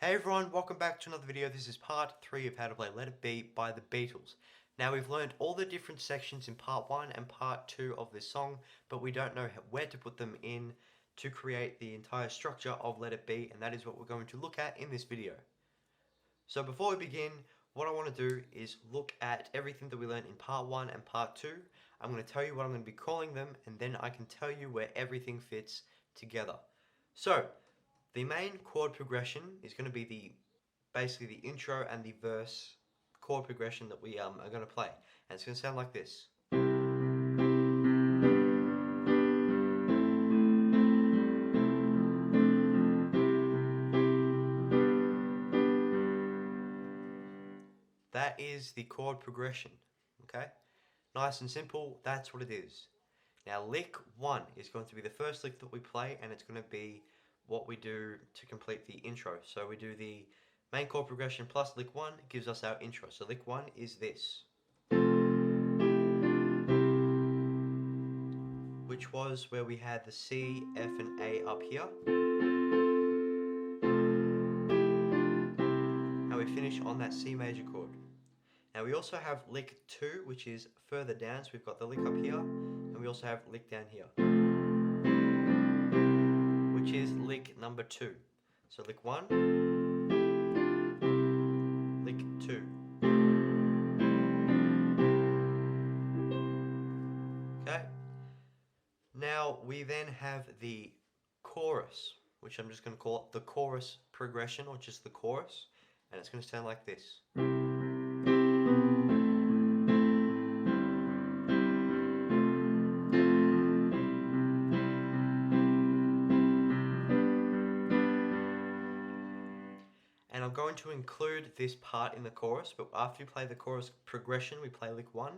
Hey everyone, welcome back to another video. This is part 3 of how to play Let It Be by the Beatles. Now we've learned all the different sections in part 1 and part 2 of this song, but we don't know where to put them in to create the entire structure of Let It Be, and that is what we're going to look at in this video. So before we begin, what I want to do is look at everything that we learned in part 1 and part 2. I'm going to tell you what I'm going to be calling them, and then I can tell you where everything fits together. So, the main chord progression is going to be basically the intro and the verse chord progression that we are going to play. And it's going to sound like this. That is the chord progression. Okay? Nice and simple, that's what it is. Now lick 1 is going to be the first lick that we play, and it's going to be what we do to complete the intro. So we do the main chord progression plus lick 1 gives us our intro. So lick 1 is this, which was where we had the C, F and A up here. And we finish on that C major chord. Now we also have lick 2, which is further down, so we've got the lick up here, and we also have lick down here, which is lick number 2. So lick 1, lick 2. Okay? Now we then have the chorus, which I'm just going to call it the chorus progression, or just the chorus, and it's going to sound like this. And I'm going to include this part in the chorus, but after you play the chorus progression, we play lick 1.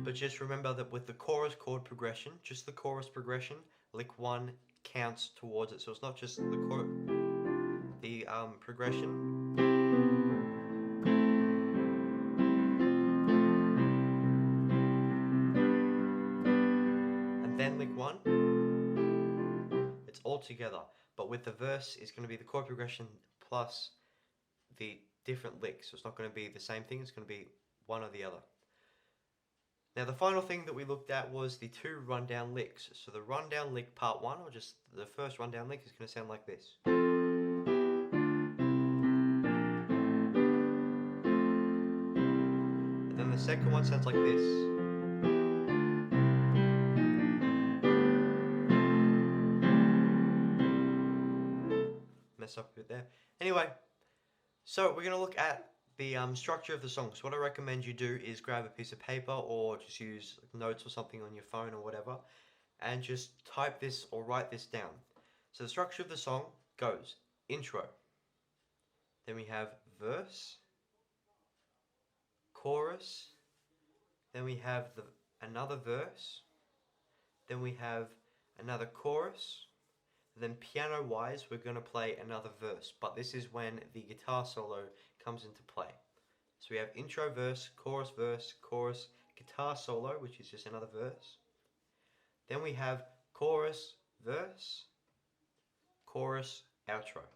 But just remember that with the chorus chord progression, just the chorus progression, lick 1 counts towards it. So it's not just the progression. And then lick 1. It's all together. But with the verse, it's going to be the chord progression plus the different licks. So it's not going to be the same thing, it's going to be one or the other. Now the final thing that we looked at was the 2 rundown licks. So the rundown lick part 1, or just the first rundown lick, is going to sound like this. And then the second one sounds like this. Mess up a bit there. Anyway, so we're going to look at the structure of the song. So what I recommend you do is grab a piece of paper or just use notes or something on your phone or whatever, and just type this or write this down. So the structure of the song goes intro, then we have verse, chorus, then we have another verse, then we have another chorus, then piano wise we're going to play another verse, but this is when the guitar solo comes into play. So we have intro, verse, chorus, guitar solo, which is just another verse. Then we have chorus, verse, outro.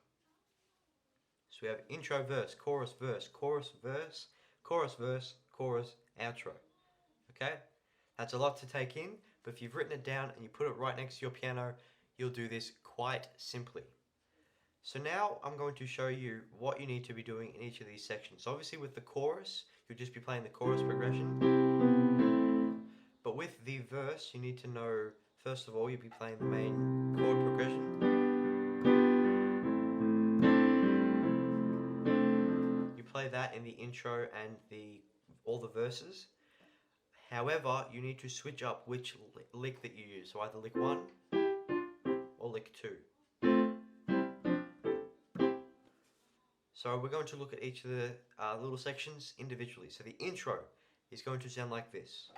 So we have intro, verse, chorus, verse, outro. Okay? That's a lot to take in, but if you've written it down and you put it right next to your piano, you'll do this quite simply. So now I'm going to show you what you need to be doing in each of these sections. So obviously with the chorus, you'll just be playing the chorus progression. But with the verse, you need to know, first of all, you'll be playing the main chord progression. You play that in the intro and all the verses. However, you need to switch up which lick that you use. So either lick 1 or lick 2. So we're going to look at each of the little sections individually. So the intro is going to sound like this.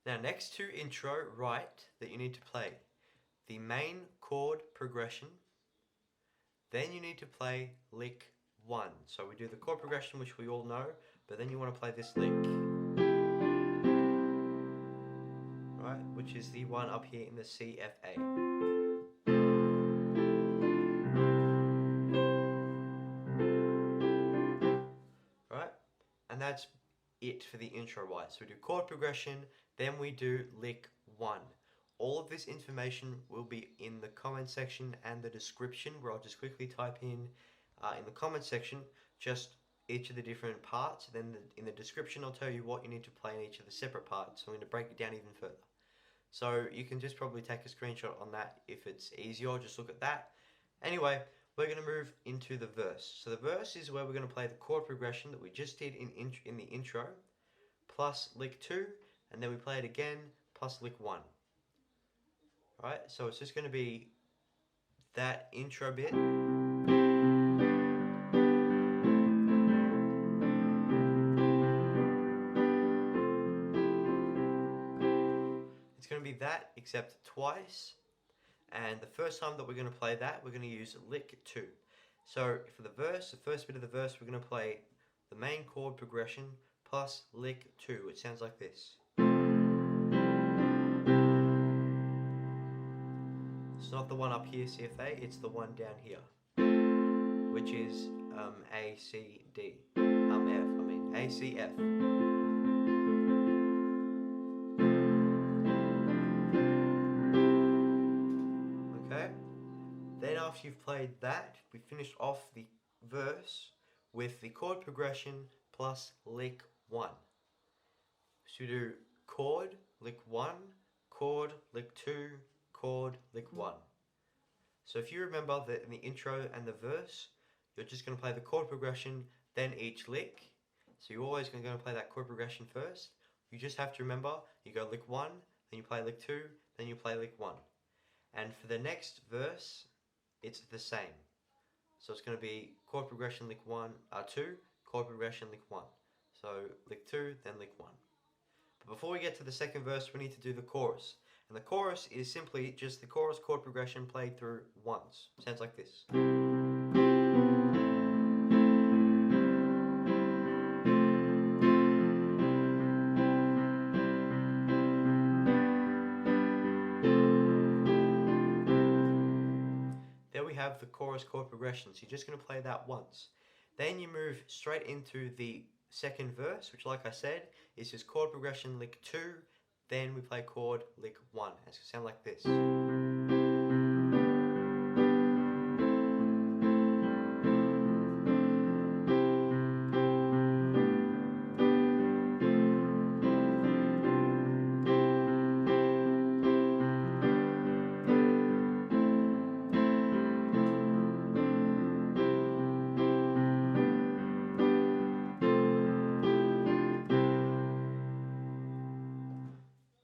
Now next to intro, write that you need to play the main chord progression, Then you need to play lick 1. So we do the chord progression, which we all know, but then you want to play this lick, right, which is the one up here in the C, F, A. Right, and that's it for the intro, right? So we do chord progression, then we do lick 1. All of this information will be in the comment section and the description, where I'll just quickly type in the comment section just each of the different parts. Then in the description I'll tell you what you need to play in each of the separate parts. So I'm going to break it down even further. So you can just probably take a screenshot on that if it's easier, or just look at that. Anyway, we're going to move into the verse. So the verse is where we're going to play the chord progression that we just did in the intro, plus lick 2, and then we play it again, plus lick 1. Right, so it's just going to be that intro bit. It's going to be that, except twice. And the first time that we're going to play that, we're going to use lick 2. So for the verse, the first bit of the verse, we're going to play the main chord progression plus lick 2, which sounds like this. It's not the one up here, CFA, it's the one down here, which is A, C, D. A, C, F. Okay? Then after you've played that, we finished off the verse with the chord progression plus lick 1. So you do chord, lick 1, chord, lick 2, chord, lick 1. So if you remember that in the intro and the verse, you're just going to play the chord progression, then each lick. So you're always going to play that chord progression first. You just have to remember, you go lick 1, then you play lick 2, then you play lick 1. And for the next verse, it's the same. So it's going to be chord progression lick 2, chord progression lick 1. So lick 2, then lick 1. But before we get to the second verse, we need to do the chorus. And the chorus is simply just the chorus chord progression played through once. Sounds like this. There we have the chorus chord progression. So you're just going to play that once. Then you move straight into the second verse, which, like I said, is just chord progression lick 2, then we play chord lick 1. It's going to sound like this.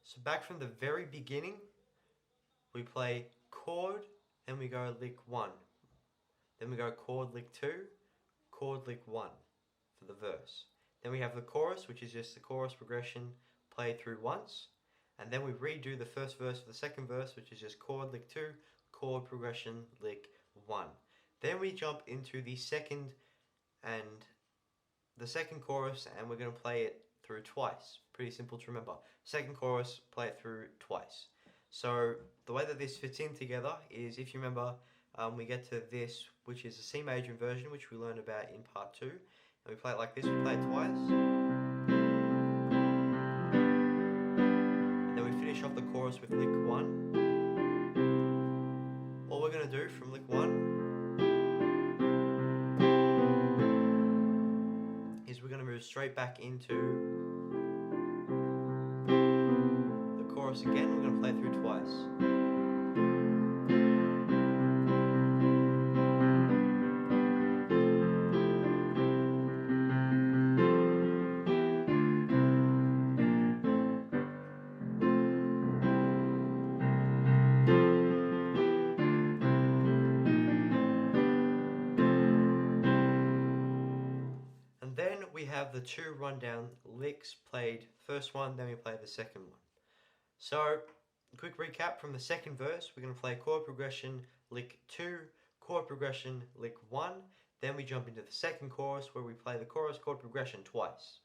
So back from the very beginning, we play chord, then we go lick 1. Then we go chord lick 2, chord lick 1 for the verse. Then we have the chorus, which is just the chorus progression played through once. And then we redo the first verse for the second verse, which is just chord lick 2, chord progression lick 1. Then we jump into the second chorus, and we're going to play it through twice. Pretty simple to remember. Second chorus, play it through twice. So the way that this fits in together is, if you remember, we get to this, which is a C major inversion, which we learned about in part 2. And we play it like this, we play it twice. And then we finish off the chorus with lick 1. All we're going to do from lick 1 is we're going to move straight back into the chorus again. We're going to play through twice. And then we have the 2 rundown licks played, first one, then we play the second one. So, quick recap from the second verse, we're going to play chord progression lick 2, chord progression, lick 1. Then we jump into the second chorus where we play the chorus chord progression twice.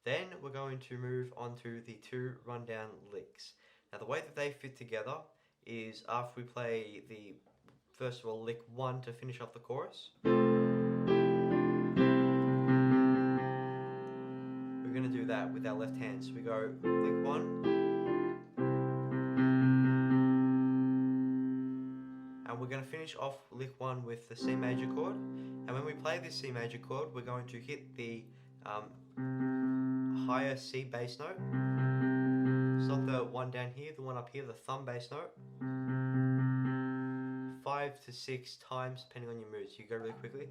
Then we're going to move on to the 2 rundown licks. Now the way that they fit together is after we play the, first of all, lick 1 to finish off the chorus. We're going to do that with our left hand. So we go lick 1. And we're going to finish off lick 1 with the C major chord. And when we play this C major chord, we're going to hit the higher C bass note. It's not the one down here, the one up here, the thumb bass note. 5 to 6 times depending on your mood. So you go really quickly.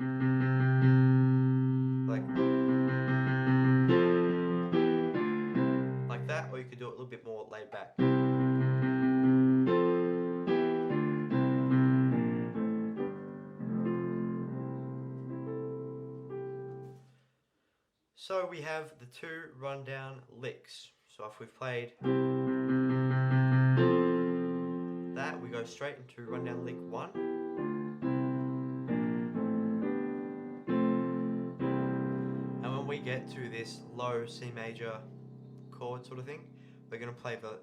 Like that, or you could do it a little bit more laid back. So we have the 2 rundown licks. So if we've played that, we go straight into rundown lick 1. And when we get to this low C major chord sort of thing, we're going to play the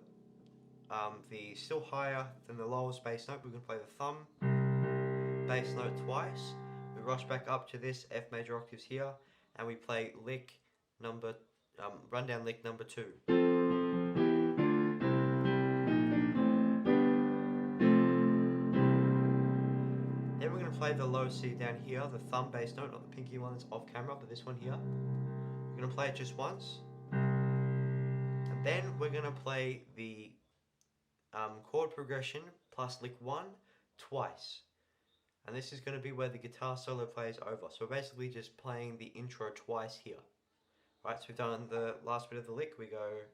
still higher than the lowest bass note. We're going to play the thumb bass note twice. We rush back up to this F major octaves here, and we play lick number, rundown lick number 2. Then we're going to play the low C down here, the thumb bass note, not the pinky one that's off camera, but this one here. We're going to play it just once. And then we're going to play the chord progression plus lick 1 twice. And this is going to be where the guitar solo plays over. So we're basically just playing the intro twice here. Right, so we've done the last bit of the lick. We go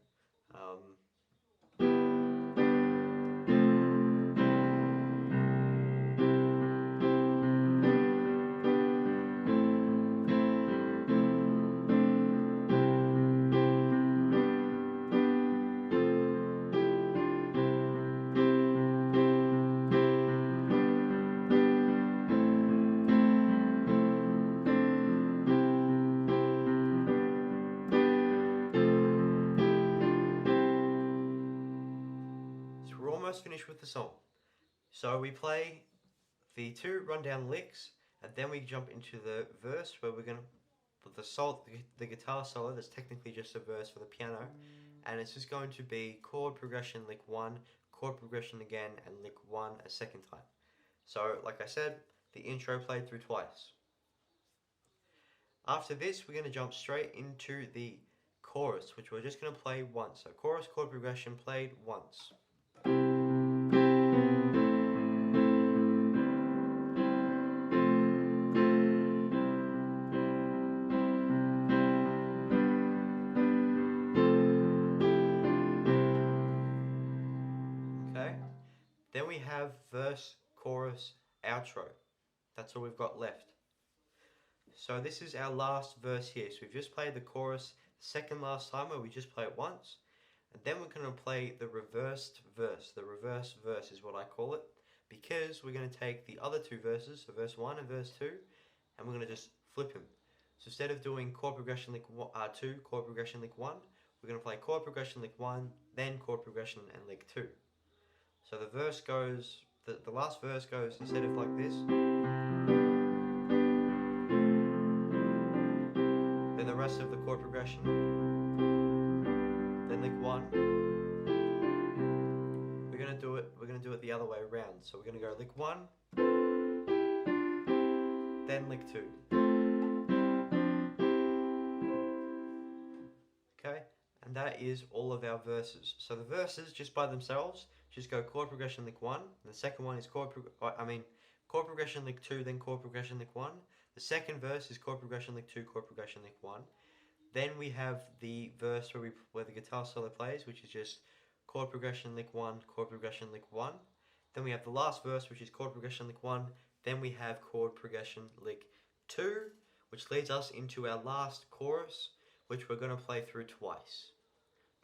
finished with the song. So we play the 2 rundown licks, and then we jump into the verse where we're going to put the guitar solo. That's technically just a verse for the piano, and it's just going to be chord progression lick 1, chord progression again, and lick 1 a second time. So like I said, the intro played through twice. After this, we're going to jump straight into the chorus, which we're just going to play once. So chorus chord progression played once. Then we have verse, chorus, outro. That's all we've got left. So this is our last verse here. So we've just played the chorus second last time, where we just play it once. And then we're going to play the reversed verse. The reverse verse is what I call it, because we're going to take the other 2 verses, so verse 1 and verse 2, and we're going to just flip them. So instead of doing chord progression lick 2, chord progression lick 1, we're going to play chord progression lick 1, then chord progression and lick 2. So the verse goes, the last verse goes, instead of like this, then the rest of the chord progression, then lick 1. We're gonna do it the other way around. So we're gonna go lick 1, then lick 2. Okay, and that is all of our verses. So the verses, just by themselves, just go chord progression lick 1. And the second one is chord progression lick 2, then chord progression lick 1. The second verse is chord progression lick 2, chord progression lick 1. Then we have the verse where the guitar solo plays, which is just chord progression lick 1, chord progression lick 1. Then we have the last verse, which is chord progression lick 1. Then we have chord progression lick 2, which leads us into our last chorus, which we're going to play through twice.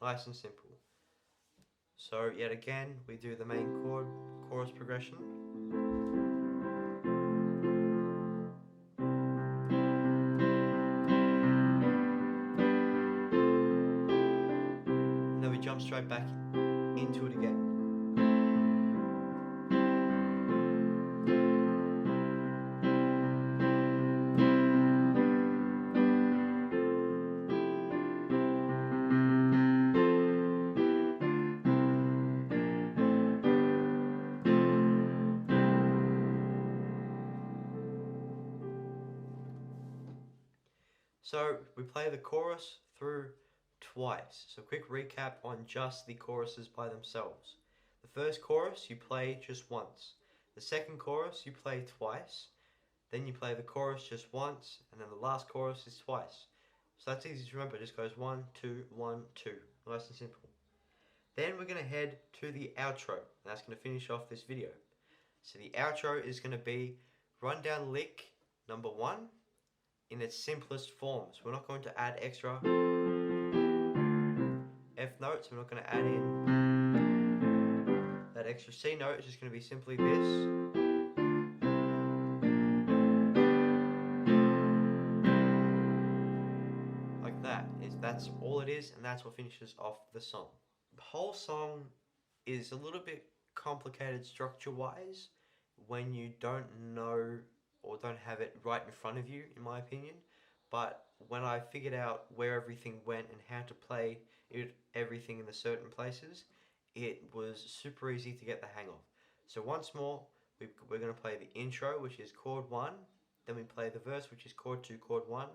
Nice and simple. So yet again, we do the main chorus progression. straight back into it again. So we play the chorus through twice. So quick recap on just the choruses by themselves. The first chorus you play just once. The second chorus you play twice. Then you play the chorus just once, and then the last chorus is twice. So that's easy to remember. It just goes 1, 2, 1, 2. Nice and simple. Then we're going to head to the outro, and that's going to finish off this video. So the outro is going to be rundown lick number 1 in its simplest forms. We're not going to add extra F notes. We're not going to add in that extra C note. It's just going to be simply this. Like that. That's all it is, and that's what finishes off the song. The whole song is a little bit complicated structure-wise when you don't know or don't have it right in front of you, in my opinion. But when I figured out where everything went and how to play everything in the certain places, it was super easy to get the hang of. So once more, we're going to play the intro, which is chord 1. Then we play the verse, which is chord 2, chord 1.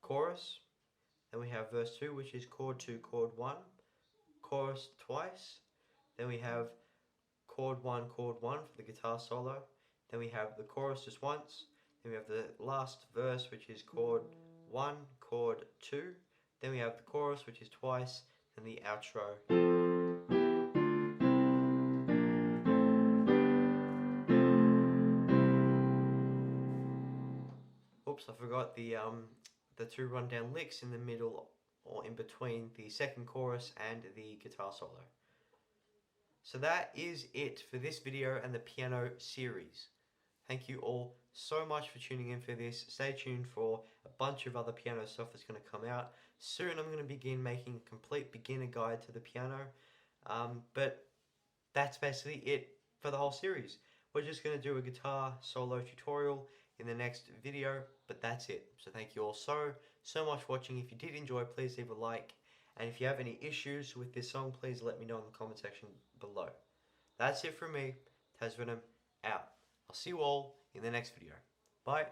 Chorus. Then we have verse 2, which is chord 2, chord 1. Chorus twice. Then we have chord 1 for the guitar solo. Then we have the chorus just once. Then we have the last verse, which is chord 1, chord 2. Then we have the chorus, which is twice, and the outro. Oops, I forgot the 2 rundown licks in the middle or in between the second chorus and the guitar solo. So that is it for this video and the piano series. Thank you all so much for tuning in for this. Stay tuned for a bunch of other piano stuff that's going to come out. Soon I'm going to begin making a complete beginner guide to the piano. But that's basically it for the whole series. We're just going to do a guitar solo tutorial in the next video, but that's it. So thank you all so much for watching. If you did enjoy, please leave a like. And if you have any issues with this song, please let me know in the comment section below. That's it from me, Taz Venom, out. I'll see you all in the next video. Bye.